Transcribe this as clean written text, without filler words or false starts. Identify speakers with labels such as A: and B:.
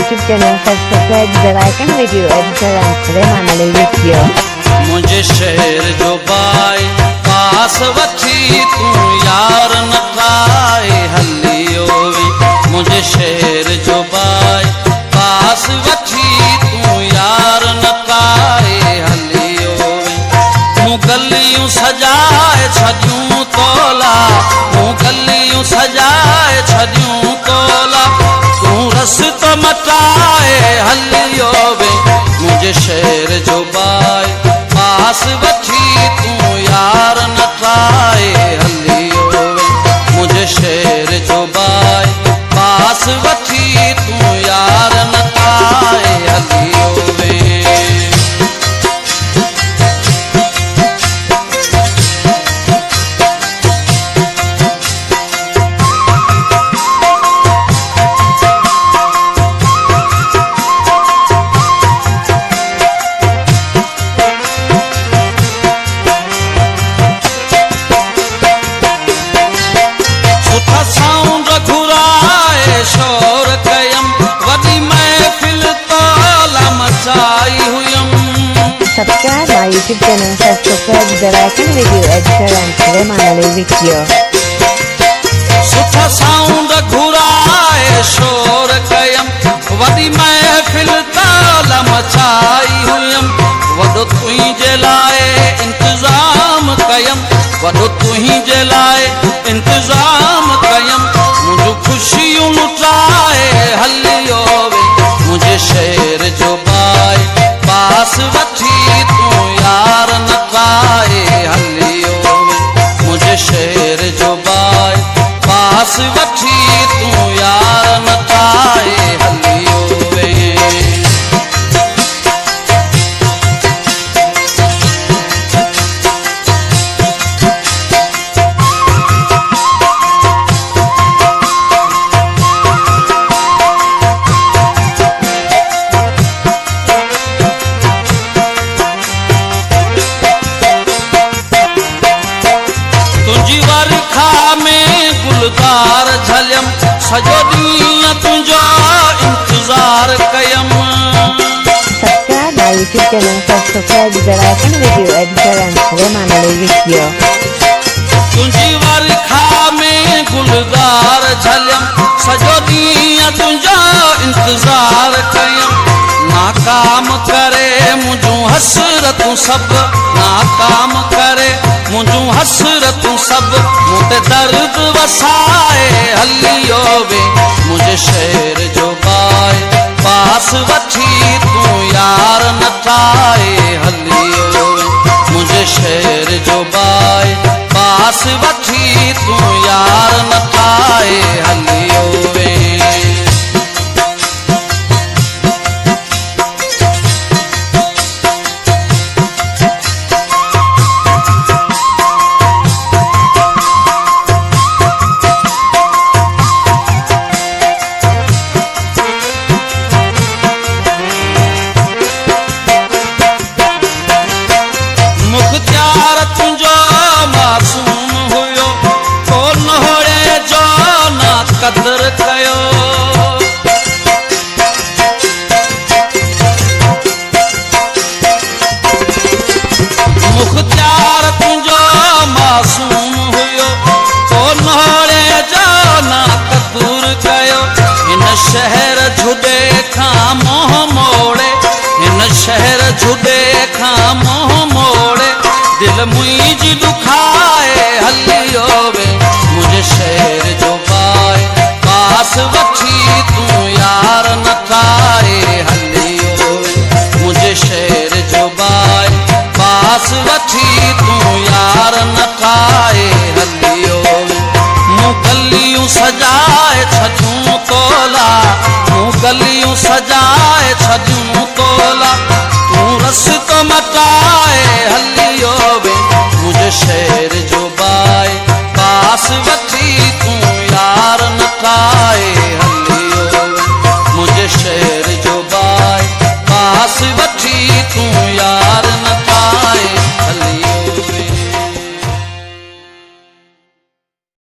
A: YouTube channel, subscribe the icon video editor and Suleiman Ali video.
B: मुझे शहर जो बाई पास वठी तू यार न खाए हलियो वे। मुझे शहर जो बाई पास वठी तू यार न खाए हलियो वे। मूं गलियूं सजाए छॾियूं तोला, मूं गलियूं सजाए छॾियूं तोला, तू रस्तो मटाए हलियो वे। मुझे शहर जो बाई पास वठी तू यार न ठाए हलियो वे। मुझे शहर जो बाई पास वठी तू यार न ठाए हलियो वे। शोर कयम वडी महफिल तोला मचाई हुयम।
A: Subscribe my YouTube channel, subscribe the icon video editor and Suleiman Ali video.
B: सुठा साउंड घुराए शोर कयम वडी महफिल तोला मचाई हुयम। वडो तुंहिंजे लाइ इंतज़ाम कयम, वडो तुंहिंजे लाइ इंतज़ाम कयम। मुझे खुशियों लुटाए हलियो वे। मुझे शहर जो बाई पास वठी तू यार न खाए हलियो वे। मुझे शहर जो बाई पास वठी तू यार न खाए हलियो वे। तुझी वर्खा में गुलदार झलम, सजो ॾींहुं तुंहिंजो इंतज़ार कयम।
A: Subscribe my YouTube channel, subscribe the icon video editor and Suleiman Ali video.
B: तुझी वर्खा में गुलदार झलम, सजो ॾींहुं तुंहिंजो इंतज़ार कयम। नाकाम करे मुंहिंजूं हसरतूं सभु, नाकाम करे मुंहिंजूं हसरतूं सभु, मूं ते दर्द वसाए हलियो वे। मुझे शहर जो बाई पास वठी तू यार न ठाए हलियो वे। मुझे शहर जो बाई पास वठी तू यार न ठाए हलियो वे। मुख्तियार तुंहिंजो मासूम हुयो, को नोड़े जो ना कदर कयो। मुख्तियार तुंहिंजो मासूम हुयो, को नोड़े जो ना कदर कयो। हिन शहर जुदे खां मोह मोड़े, हिन शहर जुदे खां मोह मोड़े, दिल मुंहिंजी दुखाए हलियो वे। मुझे शहर जो बाई पास वठी तू यार न ठाए हलियो वे। मुझे शहर जो बाई पास वठी तू यार न ठाए हलियो वे। मूं गलियूं सजाए छॾियूं तोला, मूं गलियूं सजाए छॾियूं तोला, तू रस्तो मटाए हलियो वे। मुझे शहर जो बाई पास वठी तू यार न